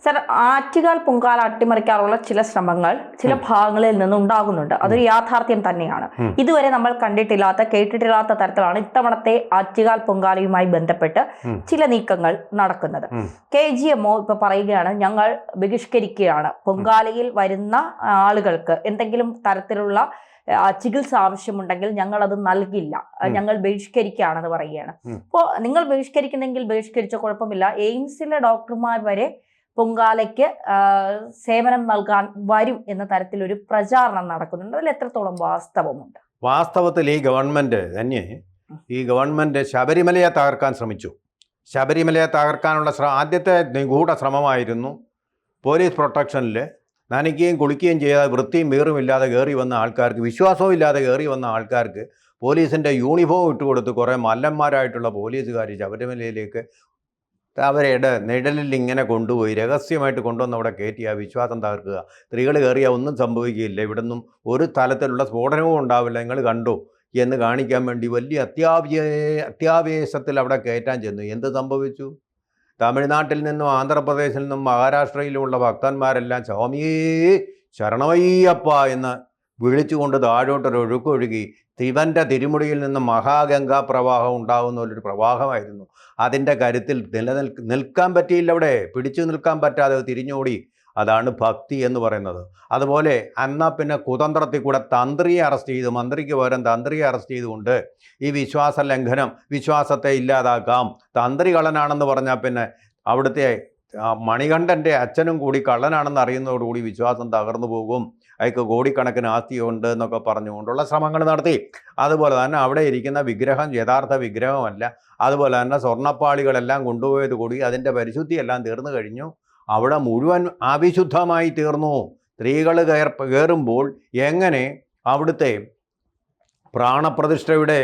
Sir, Attukal Pongala അട്ടിമറിക്കാനുള്ള ചില ശ്രമങ്ങൾ ചില ഭാഗങ്ങളിൽ നിന്ന് ഉണ്ടാകുന്നുണ്ട്. അതൊരു യാഥാർത്ഥ്യം തന്നെയാണ്. ഇതുവരെ നമ്മൾ കണ്ടിട്ടില്ലാത്ത കേട്ടിട്ടില്ലാത്ത തരത്തിലാണ് ഇത്തവണത്തെ ആറ്റുകാൽ പൊങ്കാലയുമായി ബന്ധപ്പെട്ട് ചില നീക്കങ്ങൾ നടക്കുന്നത്. KGMO ഇപ്പൊ പറയുകയാണ്, ഞങ്ങൾ ബഹിഷ്കരിക്കുകയാണ്, പൊങ്കാലയിൽ വരുന്ന ആളുകൾക്ക് എന്തെങ്കിലും തരത്തിലുള്ള ചികിത്സ ആവശ്യമുണ്ടെങ്കിൽ ഞങ്ങൾ അത് നൽകില്ല, ഞങ്ങൾ ബഹിഷ്കരിക്കുകയാണെന്ന് പറയുകയാണ്. അപ്പോൾ നിങ്ങൾ ബഹിഷ്കരിക്കുന്നെങ്കിൽ ബഹിഷ്കരിച്ച കുഴപ്പമില്ല, എയിംസിലെ ഡോക്ടർമാർ വരെ പൊങ്കാലയ്ക്ക് സേവനം നൽകാൻ വരും എന്ന തരത്തിലൊരു പ്രചാരണം നടക്കുന്നുണ്ട്. അതിൽ എത്രത്തോളം വാസ്തവമുണ്ട്? വാസ്തവത്തിൽ ഈ ഗവൺമെന്റ് ശബരിമലയെ തകർക്കാൻ ശ്രമിച്ചു. ശബരിമലയെ തകർക്കാനുള്ള ആദ്യത്തെ നിഗൂഢ ശ്രമമായിരുന്നു പോലീസ് പ്രൊട്ടക്ഷനിൽ നനയ്ക്കുകയും കുളിക്കുകയും ചെയ്യാതെ വൃത്തിയും വീറുമില്ലാതെ കയറി വന്ന ആൾക്കാർക്ക്, വിശ്വാസവും ഇല്ലാതെ കയറി വന്ന ആൾക്കാർക്ക് പോലീസിൻ്റെ യൂണിഫോം ഇട്ടുകൊടുത്ത് കുറേ മല്ലന്മാരായിട്ടുള്ള പോലീസുകാർ ശബരിമലയിലേക്ക് അവരുടെ നിഴലിൽ ഇങ്ങനെ കൊണ്ടുപോയി രഹസ്യമായിട്ട് കൊണ്ടുവന്ന് അവിടെ കയറ്റി ആ വിശ്വാസം തകർക്കുക. സ്ത്രീകൾ കയറിയാൽ ഒന്നും സംഭവിക്കുകയില്ല, ഇവിടെ നിന്നും ഒരു തലത്തിലുള്ള സ്ഫോടനവും ഉണ്ടാവില്ല, നിങ്ങൾ കണ്ടോ എന്ന് കാണിക്കാൻ വേണ്ടി വലിയ അത്യാവേശത്തിൽ അവിടെ കയറ്റാൻ ചെന്നു. എന്ത് സംഭവിച്ചു? തമിഴ്നാട്ടിൽ നിന്നും ആന്ധ്രാപ്രദേശിൽ നിന്നും മഹാരാഷ്ട്രയിലുമുള്ള ഭക്തന്മാരെല്ലാം സ്വാമിയേ ശരണമയ്യപ്പ എന്ന് വിളിച്ചുകൊണ്ട് താഴോട്ടൊരൊഴുക്കൊഴുകി ശിവൻ്റെ തിരുമുടിയിൽ നിന്ന് മഹാഗംഗാ പ്രവാഹം ഉണ്ടാകുന്ന ഒരു പ്രവാഹമായിരുന്നു. അതിൻ്റെ കരുത്തിൽ നിൽക്കാൻ പറ്റിയില്ല, അവിടെ പിടിച്ചു നിൽക്കാൻ പറ്റാതെ തിരിഞ്ഞോടി. അതാണ് ഭക്തി എന്ന് പറയുന്നത്. അതുപോലെ എന്നാൽ പിന്നെ കുതന്ത്രത്തിൽ കൂടെ തന്ത്രിയെ അറസ്റ്റ് ചെയ്തു, മന്ത്രിക്ക് പകരം തന്ത്രിയെ അറസ്റ്റ് ചെയ്തുകൊണ്ട് ഈ വിശ്വാസ ലംഘനം, വിശ്വാസത്തെ ഇല്ലാതാക്കാം. തന്ത്രി കള്ളനാണെന്ന് പറഞ്ഞാൽ പിന്നെ അവിടുത്തെ മണികണ്ഠൻ്റെ അച്ഛനും കൂടി കള്ളനാണെന്ന് അറിയുന്നതോടുകൂടി വിശ്വാസം തകർന്നു പോകും, അയാൾക്ക് കോടിക്കണക്കിന് ആസ്തിയുണ്ട് എന്നൊക്കെ പറഞ്ഞുകൊണ്ടുള്ള ശ്രമങ്ങൾ നടത്തി. അതുപോലെ തന്നെ അവിടെ ഇരിക്കുന്ന വിഗ്രഹം യഥാർത്ഥ വിഗ്രഹമല്ല. അതുപോലെ തന്നെ സ്വർണ്ണപ്പാളികളെല്ലാം കൊണ്ടുപോയത് കൂടി അതിൻ്റെ പരിശുദ്ധിയെല്ലാം തീർന്നു കഴിഞ്ഞു. അവിടെ മുഴുവൻ അവിശുദ്ധമായി തീർന്നു. സ്ത്രീകൾ കയറുമ്പോൾ എങ്ങനെ അവിടുത്തെ പ്രാണപ്രതിഷ്ഠയുടെ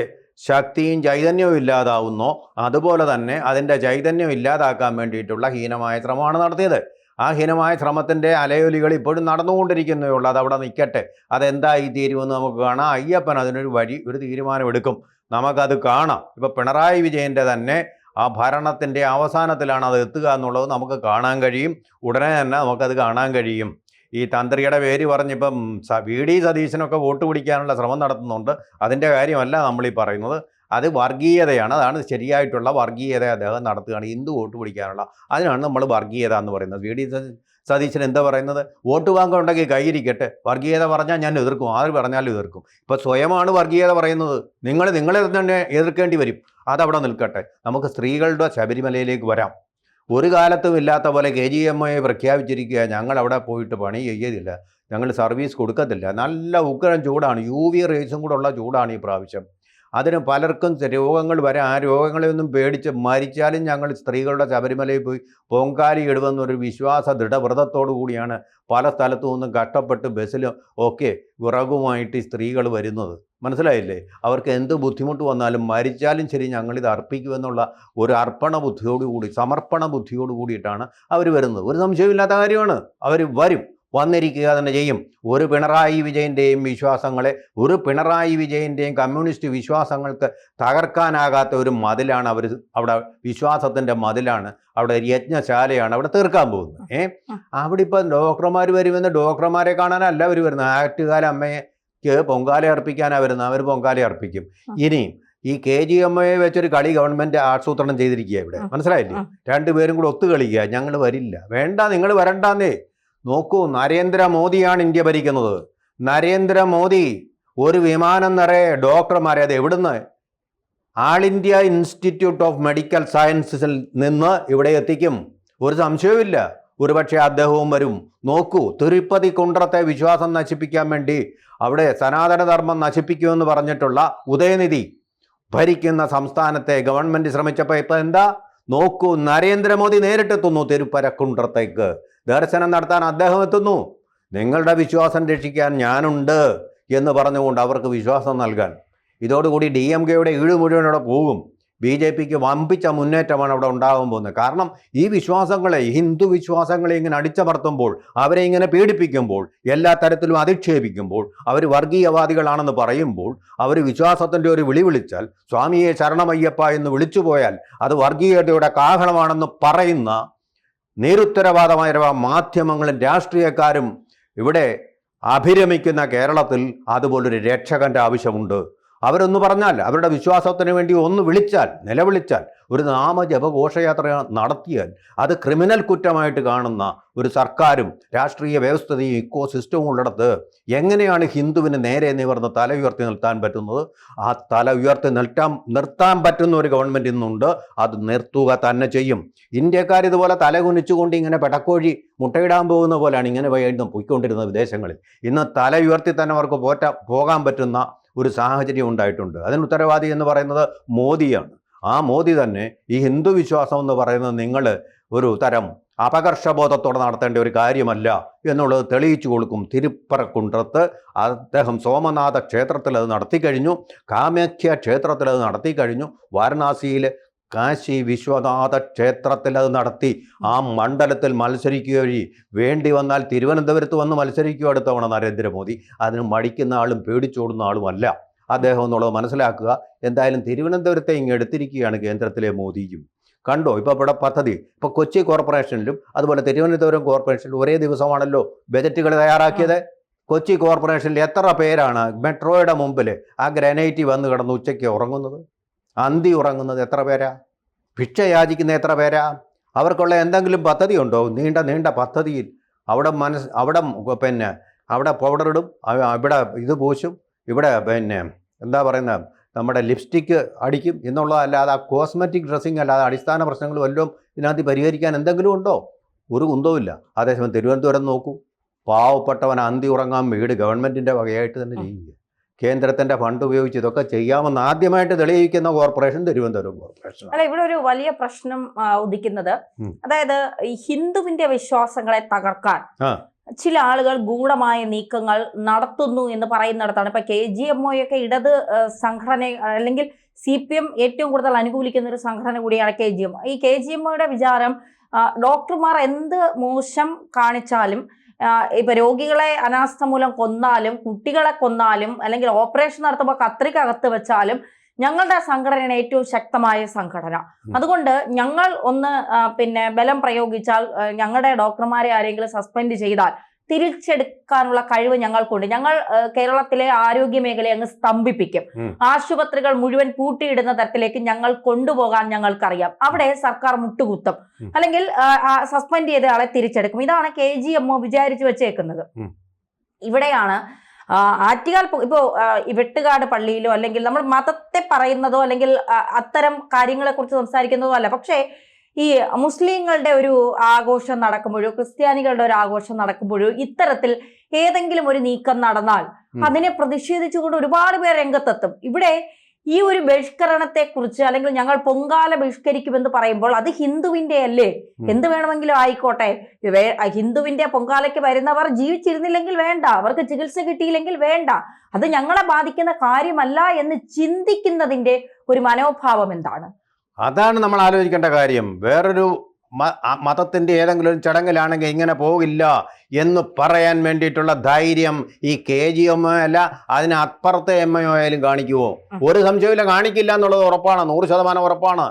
ശക്തിയും ചൈതന്യവും ഇല്ലാതാവുന്നോ അതുപോലെ തന്നെ അതിൻ്റെ ചൈതന്യം ഇല്ലാതാക്കാൻ വേണ്ടിയിട്ടുള്ള ഹീനമായ ശ്രമമാണ് നടത്തിയത്. ആ ഹീനമായ ശ്രമത്തിൻ്റെ അലയൊലികൾ ഇപ്പോഴും നടന്നുകൊണ്ടിരിക്കുന്നേ ഉള്ളൂ. അതവിടെ നിൽക്കട്ടെ, അതെന്തായി തീരുമെന്ന് നമുക്ക് കാണാം. അയ്യപ്പൻ ഒരു തീരുമാനമെടുക്കും, നമുക്കത് കാണാം. ഇപ്പോൾ പിണറായി വിജയൻ്റെ തന്നെ ആ ഭരണത്തിൻ്റെ അവസാനത്തിലാണ് അത് എത്തുക എന്നുള്ളത് നമുക്ക് കാണാൻ കഴിയും. ഉടനെ തന്നെ നമുക്കത് കാണാൻ കഴിയും. ഈ തന്ത്രിയുടെ പേര് പറഞ്ഞിപ്പം VD സതീശനൊക്കെ വോട്ട് പിടിക്കാനുള്ള ശ്രമം നടത്തുന്നുണ്ട്. അതിൻ്റെ കാര്യമല്ല നമ്മളീ പറയുന്നത്, അത് വർഗീയതയാണ്. അതാണ് ശരിയായിട്ടുള്ള വർഗീയത അദ്ദേഹം നടത്തുകയാണ്, ഹിന്ദു വോട്ട് പിടിക്കാനുള്ള. അതിനാണ് നമ്മൾ വർഗീയത എന്ന് പറയുന്നത്. VD സതീശൻ എന്താ പറയുന്നത്? വോട്ട് വാങ്ങുന്നുണ്ടെങ്കിൽ കൈയിരിക്കട്ടെ, വർഗീയത പറഞ്ഞാൽ ഞാൻ എതിർക്കും, ആര് പറഞ്ഞാലും എതിർക്കും. ഇപ്പോൾ സ്വയമാണ് വർഗീയത പറയുന്നത്, നിങ്ങളെ തന്നെ എതിർക്കേണ്ടി വരും. അതവിടെ നിൽക്കട്ടെ. നമുക്ക് സ്ത്രീകളുടെ ശബരിമലയിലേക്ക് വരാം. ഒരു കാലത്തും ഇല്ലാത്ത പോലെ KGMOയെ പ്രഖ്യാപിച്ചിരിക്കുക, ഞങ്ങൾ അവിടെ പോയിട്ട് പണി ചെയ്യതില്ല, ഞങ്ങൾ സർവീസ് കൊടുക്കത്തില്ല. നല്ല ഉഗ്രം ചൂടാണ്, UV റേസും കൂടെ ഉള്ള ചൂടാണ് ഈ പ്രാവശ്യം. അതിന് പലർക്കും രോഗങ്ങൾ വരാം. ആ രോഗങ്ങളെയൊന്നും പേടിച്ച് മരിച്ചാലും ഞങ്ങൾ സ്ത്രീകളുടെ ശബരിമലയിൽ പോയി പൊങ്കാലി ഇടുമെന്നൊരു വിശ്വാസ ദൃഢവ്രതത്തോടു കൂടിയാണ് പല സ്ഥലത്തു നിന്നും കഷ്ടപ്പെട്ട് ബസ്സിലും ഒക്കെ വിറകുമായിട്ട് ഈ സ്ത്രീകൾ വരുന്നത്. മനസ്സിലായില്ലേ? അവർക്ക് എന്ത് ബുദ്ധിമുട്ട് വന്നാലും മരിച്ചാലും ശരി ഞങ്ങളിത് അർപ്പിക്കുമെന്നുള്ള ഒരു അർപ്പണ ബുദ്ധിയോടുകൂടി, സമർപ്പണ ബുദ്ധിയോടു കൂടിയിട്ടാണ് അവർ വരുന്നത്. ഒരു സംശയമില്ലാത്ത കാര്യമാണ്, അവർ വരും, വന്നിരിക്കുക തന്നെ ചെയ്യും. ഒരു പിണറായി വിജയൻ്റെയും വിശ്വാസങ്ങളെ, ഒരു പിണറായി വിജയൻ്റെയും കമ്മ്യൂണിസ്റ്റ് വിശ്വാസങ്ങൾക്ക് തകർക്കാനാകാത്ത ഒരു മതിലാണ് അവർ, അവിടെ വിശ്വാസത്തിൻ്റെ മതിലാണ്, അവിടെ യജ്ഞശാലയാണ് അവിടെ തീർക്കാൻ പോകുന്നത്. അവിടെ ഇപ്പം ഡോക്ടർമാർ വരുമെന്ന്, ഡോക്ടർമാരെ കാണാനല്ല അവർ വരുന്നത്, ആറ്റുകാല അമ്മയ്ക്ക് പൊങ്കാല അർപ്പിക്കാനാണ് വരുന്നത്. അവർ പൊങ്കാല അർപ്പിക്കും. ഇനിയും ഈ KGMOയെ വെച്ചൊരു കളി ഗവൺമെൻറ് ആസൂത്രണം ചെയ്തിരിക്കുക ഇവിടെ. മനസ്സിലായില്ലേ? രണ്ടുപേരും കൂടെ ഒത്തു കളിക്കുക. ഞങ്ങൾ വരില്ല, വേണ്ട, നിങ്ങൾ വരണ്ടാന്നേ. നോക്കൂ, നരേന്ദ്രമോദിയാണ് ഇന്ത്യ ഭരിക്കുന്നത്. നരേന്ദ്രമോദി ഒരു വിമാനം നിറയെ ഡോക്ടർമാരെ, അത് എവിടുന്ന്? ആൾ ഇന്ത്യ ഇൻസ്റ്റിറ്റ്യൂട്ട് ഓഫ് മെഡിക്കൽ സയൻസസിൽ നിന്ന് ഇവിടെ എത്തിക്കും. ഒരു സംശയവുമില്ല. ഒരുപക്ഷെ അദ്ദേഹവും വരും. നോക്കൂ, തിരുപ്പതി കുണ്ട്രത്തെ വിശ്വാസം നശിപ്പിക്കാൻ വേണ്ടി അവിടെ സനാതനധർമ്മം നശിപ്പിക്കുമെന്ന് പറഞ്ഞിട്ടുള്ള ഉദയനിധി ഭരിക്കുന്ന സംസ്ഥാനത്തെ ഗവൺമെൻറ് ശ്രമിച്ചപ്പോൾ ഇപ്പം എന്താ? നോക്കൂ, നരേന്ദ്രമോദി നേരിട്ടെത്തുന്നു തിരുപ്പരക്കുണ്ട്രത്തേക്ക്. ദർശനം നടത്താൻ അദ്ദേഹം എത്തുന്നു. നിങ്ങളുടെ വിശ്വാസം രക്ഷിക്കാൻ ഞാനുണ്ട് എന്ന് പറഞ്ഞുകൊണ്ട് അവർക്ക് വിശ്വാസം നൽകാൻ. ഇതോടുകൂടി DMKയുടെ മുഴുവൻ അവിടെ പോകും. BJPക്ക് വമ്പിച്ച മുന്നേറ്റമാണ് അവിടെ ഉണ്ടാകാൻ പോകുന്നത്. കാരണം ഈ വിശ്വാസങ്ങളെ, ഹിന്ദു വിശ്വാസങ്ങളെ ഇങ്ങനെ അടിച്ചമർത്തുമ്പോൾ, അവരെ ഇങ്ങനെ പീഡിപ്പിക്കുമ്പോൾ, എല്ലാ തരത്തിലും അധിക്ഷേപിക്കുമ്പോൾ, അവർ വർഗീയവാദികളാണെന്ന് പറയുമ്പോൾ, അവർ വിശ്വാസത്തിൻ്റെ ഒരു വിളി വിളിച്ചാൽ, സ്വാമിയെ ശരണമയ്യപ്പ എന്ന് വിളിച്ചു പോയാൽ അത് വർഗീയതയുടെ കാഹളമാണെന്ന് പറയുന്ന നിരുത്തരവാദമായ മാധ്യമങ്ങളും രാഷ്ട്രീയക്കാരും ഇവിടെ അഭിരമിക്കുന്ന കേരളത്തിൽ അതുപോലൊരു രക്ഷകന്റെ ആവശ്യമുണ്ട്. അവരൊന്ന് പറഞ്ഞാൽ, അവരുടെ വിശ്വാസത്തിന് വേണ്ടി ഒന്ന് വിളിച്ചാൽ, നിലവിളിച്ചാൽ, ഒരു നാമജപഘോഷയാത്ര നടത്തിയാൽ അത് ക്രിമിനൽ കുറ്റമായിട്ട് കാണുന്ന ഒരു സർക്കാരും രാഷ്ട്രീയ വ്യവസ്ഥയും ഇക്കോ സിസ്റ്റവും ഉള്ളിടത്ത് എങ്ങനെയാണ് ഹിന്ദുവിന് നേരെ നിവർന്ന് തല ഉയർത്തി നിർത്താൻ പറ്റുന്നത്? ആ തല ഉയർത്തി നിർത്താൻ പറ്റുന്ന ഒരു ഗവൺമെൻറ് ഇന്നുണ്ട്. അത് നിർത്തുക തന്നെ ചെയ്യും. ഇന്ത്യക്കാർ ഇതുപോലെ തല കുനിച്ചുകൊണ്ട് ഇങ്ങനെ പെടക്കോഴി മുട്ടയിടാൻ പോകുന്ന പോലെയാണ് ഇങ്ങനെ വീണ്ടും പോയിക്കൊണ്ടിരുന്നത് വിദേശങ്ങളിൽ. ഇന്ന് തല ഉയർത്തി തന്നെ അവർക്ക് പോകാൻ പറ്റുന്ന ഒരു സാഹചര്യം ഉണ്ടായിട്ടുണ്ട്. അതിന് ഉത്തരവാദി എന്ന് പറയുന്നത് മോദിയാണ്. ആ മോദി തന്നെ ഈ ഹിന്ദു വിശ്വാസം എന്ന് പറയുന്നത് നിങ്ങൾ ഒരു തരം അപകർഷബോധത്തോടെ നടത്തേണ്ട ഒരു കാര്യമല്ല എന്നുള്ളത് തെളിയിച്ചു കൊടുക്കും. തിരുപ്പറക്കുണ്ടത്ത് അദ്ദേഹം സോമനാഥ ക്ഷേത്രത്തിൽ അത് നടത്തിക്കഴിഞ്ഞു, കാമാഖ്യ ക്ഷേത്രത്തിൽ അത് നടത്തിക്കഴിഞ്ഞു, വാരണാസിയിൽ കാശി വിശ്വനാഥ ക്ഷേത്രത്തിൽ അത് നടത്തി. ആ മണ്ഡലത്തിൽ മത്സരിക്കുക വഴി വേണ്ടി വന്നാൽ തിരുവനന്തപുരത്ത് വന്ന് മത്സരിക്കുക അടുത്തവണ നരേന്ദ്രമോദി. അതിന് മടിക്കുന്ന ആളും പേടിച്ചോടുന്ന ആളുമല്ല അദ്ദേഹം എന്നുള്ളത് മനസ്സിലാക്കുക. എന്തായാലും തിരുവനന്തപുരത്തെ ഇങ്ങ് എടുത്തിരിക്കുകയാണ് കേന്ദ്രത്തിലെ മോദിയും. കണ്ടോ ഇപ്പോൾ ഇവിടെ പദ്ധതി, ഇപ്പോൾ കൊച്ചി കോർപ്പറേഷനിലും അതുപോലെ തിരുവനന്തപുരം കോർപ്പറേഷനിലും ഒരേ ദിവസമാണല്ലോ ബജറ്റുകൾ തയ്യാറാക്കിയത്. കൊച്ചി കോർപ്പറേഷനിൽ എത്ര പേരാണ് മെട്രോയുടെ മുമ്പിൽ ആ ഗ്രാനൈറ്റ് വന്ന് കിടന്ന് ഉച്ചയ്ക്ക് ഉറങ്ങുന്നത്, അന്തി ഉറങ്ങുന്നത് എത്ര പേരാ? ഭിക്ഷ യാചിക്കുന്ന എത്ര പേരാ? അവർക്കുള്ള എന്തെങ്കിലും പദ്ധതി ഉണ്ടോ? നീണ്ട പദ്ധതിയിൽ അവിടെ അവിടെ പൗഡർ ഇടും, ഇവിടെ ഇത് പൂശും, ഇവിടെ എന്താ പറയുന്നത് നമ്മുടെ ലിപ്സ്റ്റിക്ക് അടിക്കും എന്നുള്ളതല്ലാതെ ആ കോസ്മെറ്റിക് ഡ്രസ്സിങ് അല്ലാതെ അടിസ്ഥാന പ്രശ്നങ്ങൾ വല്ലതും ഇതിനകത്ത് പരിഹരിക്കാൻ എന്തെങ്കിലും ഉണ്ടോ? ഒരു കുന്തവുമില്ല. അതേസമയം തിരുവനന്തപുരം നോക്കൂ, പാവപ്പെട്ടവൻ അന്തി ഉറങ്ങാൻ വീട് ഗവൺമെൻറ്റിൻ്റെ വകയായിട്ട് തന്നെ ചെയ്യുക. കേന്ദ്രത്തിന്റെ ഫണ്ട് ഉപയോഗിച്ച് ഇതൊക്കെ ചെയ്യാമെന്ന് ആദ്യമായിട്ട് തെളിയിക്കുന്ന കോർപ്പറേഷൻ തിരുവനന്തപുരം കോർപ്പറേഷൻ. അല്ല, ഇവിടെ ഒരു വലിയ പ്രശ്നം ഉദിക്കുന്നത്, അതായത് ഈ ഹിന്ദുവിന്റെ വിശ്വാസങ്ങളെ തകർക്കാൻ ചില ആളുകൾ ഗൂഢമായ നീക്കങ്ങൾ നടത്തുന്നു എന്ന് പറയുന്നിടത്താണ് ഇപ്പൊ KGMO ഒക്കെ ഇടത് സംഘടന അല്ലെങ്കിൽ CPM ഏറ്റവും കൂടുതൽ അനുകൂലിക്കുന്ന ഒരു സംഘടന കൂടിയാണ് KGMO. ഈ KGMOയുടെ വിചാരം ഡോക്ടർമാർ എന്ത് മോശം കാണിച്ചാലും, ഇപ്പൊ രോഗികളെ അനാസ്ഥ മൂലം കൊന്നാലും, കുട്ടികളെ കൊന്നാലും, അല്ലെങ്കിൽ ഓപ്പറേഷൻ നടത്തുമ്പോൾ കത്രികകത്ത് വെച്ചാലും ഞങ്ങളുടെ സംഘടനയാണ് ഏറ്റവും ശക്തമായ സംഘടന. അതുകൊണ്ട് ഞങ്ങൾ ഒന്ന് ബലം പ്രയോഗിച്ചാൽ, ഞങ്ങളുടെ ഡോക്ടർമാരെ ആരെങ്കിലും സസ്പെൻഡ് ചെയ്താൽ തിരിച്ചെടുക്കാനുള്ള കഴിവ് ഞങ്ങൾക്കുണ്ട്. ഞങ്ങൾ കേരളത്തിലെ ആരോഗ്യ മേഖലയെ അങ്ങ് സ്തംഭിപ്പിക്കും. ആശുപത്രികൾ മുഴുവൻ പൂട്ടിയിടുന്ന തരത്തിലേക്ക് ഞങ്ങൾ കൊണ്ടുപോകാൻ ഞങ്ങൾക്കറിയാം. അവിടെ സർക്കാർ മുട്ടുകുത്തും, അല്ലെങ്കിൽ സസ്പെൻഡ് ചെയ്ത ആളെ തിരിച്ചെടുക്കും. ഇതാണ് KGMO വിചാരിച്ചു വെച്ചേക്കുന്നത്. ഇവിടെയാണ് ആറ്റുകാൽ ഇപ്പോ വെട്ടുകാട് പള്ളിയിലോ അല്ലെങ്കിൽ നമ്മൾ മതത്തെ പറയുന്നതോ അല്ലെങ്കിൽ അത്തരം കാര്യങ്ങളെ കുറിച്ച് സംസാരിക്കുന്നതോ അല്ല. പക്ഷേ ഈ മുസ്ലിങ്ങളുടെ ഒരു ആഘോഷം നടക്കുമ്പോഴോ ക്രിസ്ത്യാനികളുടെ ഒരു ആഘോഷം നടക്കുമ്പോഴോ ഇത്തരത്തിൽ ഏതെങ്കിലും ഒരു നീക്കം നടന്നാൽ അതിനെ പ്രതിഷേധിച്ചുകൊണ്ട് ഒരുപാട് പേർ രംഗത്തെത്തും. ഇവിടെ ഈ ഒരു ബഹിഷ്കരണത്തെ കുറിച്ച്, അല്ലെങ്കിൽ ഞങ്ങൾ പൊങ്കാല ബഹിഷ്കരിക്കുമെന്ന് പറയുമ്പോൾ അത് ഹിന്ദുവിന്റെ അല്ലേ? എന്ത് വേണമെങ്കിലും ആയിക്കോട്ടെ. ഹിന്ദുവിന്റെ പൊങ്കാലയ്ക്ക് വരുന്നവർ ജീവിച്ചിരുന്നില്ലെങ്കിൽ വേണ്ട, അവർക്ക് ചികിത്സ കിട്ടിയില്ലെങ്കിൽ വേണ്ട, അത് ഞങ്ങളെ ബാധിക്കുന്ന കാര്യമല്ല എന്ന് ചിന്തിക്കുന്നതിന്റെ ഒരു മനോഭാവം എന്താണ്? അതാണ് നമ്മൾ ആലോചിക്കേണ്ട കാര്യം. വേറൊരു മതത്തിൻ്റെ ഏതെങ്കിലും ഒരു ചടങ്ങിലാണെങ്കിൽ ഇങ്ങനെ പോകില്ല എന്ന് പറയാൻ വേണ്ടിയിട്ടുള്ള ധൈര്യം ഈ KGMO അല്ല, അതിന് അപ്പുറത്തെ MO ആയാലും കാണിക്കുമോ? ഒരു സംശയമില്ല, കാണിക്കില്ല എന്നുള്ളത് ഉറപ്പാണ്, 100% ഉറപ്പാണ്.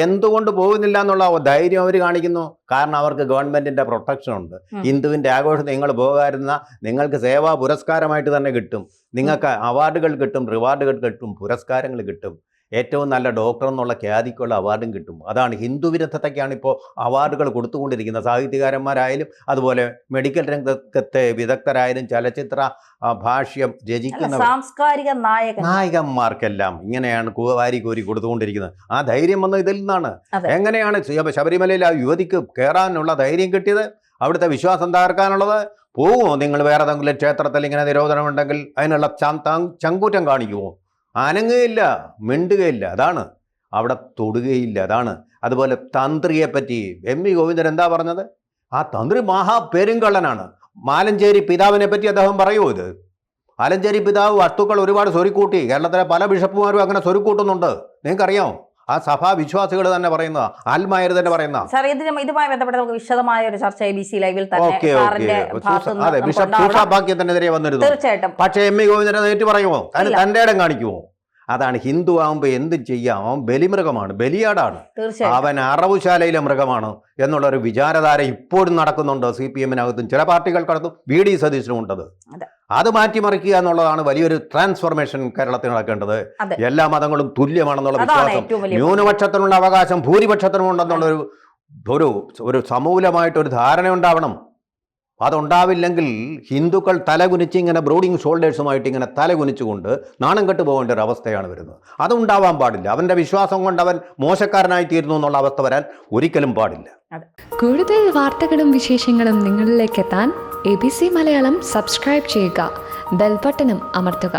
എന്തുകൊണ്ട് പോകുന്നില്ല എന്നുള്ള ധൈര്യം അവർ കാണിക്കുന്നു. കാരണം അവർക്ക് ഗവൺമെന്റിന്റെ പ്രൊട്ടക്ഷൻ ഉണ്ട്. ഹിന്ദുവിന്റെ ആഘോഷം നിങ്ങൾ പോകാതിരുന്ന നിങ്ങൾക്ക് സേവാ പുരസ്കാരമായിട്ട് തന്നെ കിട്ടും, നിങ്ങൾക്ക് അവാർഡുകൾ കിട്ടും, റിവാർഡുകൾ കിട്ടും, പുരസ്കാരങ്ങൾ കിട്ടും, ഏറ്റവും നല്ല ഡോക്ടർ എന്നുള്ള ഖ്യാതിക്കുള്ള അവാർഡും കിട്ടും. അതാണ് ഹിന്ദു വിരുദ്ധതയ്ക്കാണ് ഇപ്പോൾ അവാർഡുകൾ കൊടുത്തുകൊണ്ടിരിക്കുന്നത്. സാഹിത്യകാരന്മാരായാലും അതുപോലെ മെഡിക്കൽ രംഗത്തെ വിദഗ്ധരായാലും ചലച്ചിത്ര ഭാഷ്യം രചിക്കുന്ന സാംസ്കാരിക നായകന്മാർക്കെല്ലാം ഇങ്ങനെയാണ് വാരി കോരി കൊടുത്തുകൊണ്ടിരിക്കുന്നത്. ആ ധൈര്യം വന്നത് ഇതിൽ നിന്നാണ്. എങ്ങനെയാണ് ശബരിമലയിൽ ആ യുവതിക്ക് കയറാനുള്ള ധൈര്യം കിട്ടിയത്? അവിടുത്തെ വിശ്വാസം തകർക്കാനുള്ളത്? പോകുമോ നിങ്ങൾ വേറെ ഏതെങ്കിലും ക്ഷേത്രത്തിൽ ഇങ്ങനെ നിരോധനമുണ്ടെങ്കിൽ അതിനുള്ള ചങ്കൂറ്റം കാണിക്കുമോ? അനങ്ങുകയില്ല, മിണ്ടുകയില്ല, അതാണ് അവിടെ തൊടുകയില്ല, അതാണ്. അതുപോലെ തന്ത്രിയെ പറ്റി MV ഗോവിന്ദൻ എന്താ പറഞ്ഞത്? ആ തന്ത്രി മഹാപെരുങ്കള്ളനാണ്. മാലഞ്ചേരി പിതാവിനെ പറ്റി അദ്ദേഹം പറയുമോ? ഇത് ആലഞ്ചേരി പിതാവ് വസ്തുക്കൾ ഒരുപാട് സ്വരുക്കൂട്ടി. കേരളത്തിലെ പല ബിഷപ്പുമാരും അങ്ങനെ സ്വരുക്കൂട്ടുന്നുണ്ട്, നിങ്ങൾക്കറിയാമോ? ആ സഭാ വിശ്വാസികൾ തന്നെ പറയുന്ന, ആത്മായർ തന്നെ പറയുന്ന. ഇതുമായി ബന്ധപ്പെട്ട് നമുക്ക് വിശദമായ ഒരു ചർച്ച ABC ലൈവിൽ ബിഷപ്പ് സൂസാഭാഗ്യത്തിനെതിരെ വന്നിരുന്നു. തീർച്ചയായിട്ടും. പക്ഷേ MV ഗോവിന്ദനെ നേരിട്ട് പറയുമോ? അതിന് തന്റെ ഇടം കാണിക്കുമോ? അതാണ് ഹിന്ദു ആകുമ്പോൾ എന്തും ചെയ്യാം, അവൻ ബലിമൃഗമാണ്, ബലിയാടാണ്, തീർച്ചയായും അവൻ അറവുശാലയിലെ മൃഗമാണ് എന്നുള്ളൊരു വിചാരധാര ഇപ്പോഴും നടക്കുന്നുണ്ട്. CPM-നകത്തും ചില പാർട്ടികൾക്കകത്തും VD സതീശനും ഉണ്ടത്. അതെ. അത് മാറ്റിമറിക്കുക എന്നുള്ളതാണ് വലിയൊരു ട്രാൻസ്ഫോർമേഷൻ കേരളത്തിൽ നടക്കേണ്ടത്. അതെ. എല്ലാ മതങ്ങളും തുല്യമാണെന്നുള്ള അതാണ് വിശ്വാസം, ഏറ്റവും വലിയ ന്യൂനപക്ഷത്തിനുള്ള അവകാശം ഭൂരിപക്ഷത്തിനും ഉണ്ടെന്നുള്ളൊരു ഒരു സമൂലമായിട്ടൊരു ധാരണ ഉണ്ടാവണം. അതുണ്ടാവില്ലെങ്കിൽ ഹിന്ദുക്കൾ തലകുനിച്ച് ഇങ്ങനെ ബ്രോഡിങ് ഷോൾഡേഴ്സുമായിട്ട് ഇങ്ങനെ തലകുനിച്ചുകൊണ്ട് നാണം കെട്ട് പോകേണ്ട ഒരു അവസ്ഥയാണ് വരുന്നത്. അതുണ്ടാവാൻ പാടില്ല. അവൻ്റെ വിശ്വാസം കൊണ്ട് അവൻ മോശക്കാരനായി തീരുന്നു എന്നുള്ള അവസ്ഥ വരാൻ ഒരിക്കലും പാടില്ല. കൂടുതൽ വാർത്തകളും വിശേഷങ്ങളും നിങ്ങളിലേക്ക് എത്താൻ ABC മലയാളം സബ്സ്ക്രൈബ് ചെയ്യുക, ബെൽബട്ടനും അമർത്തുക.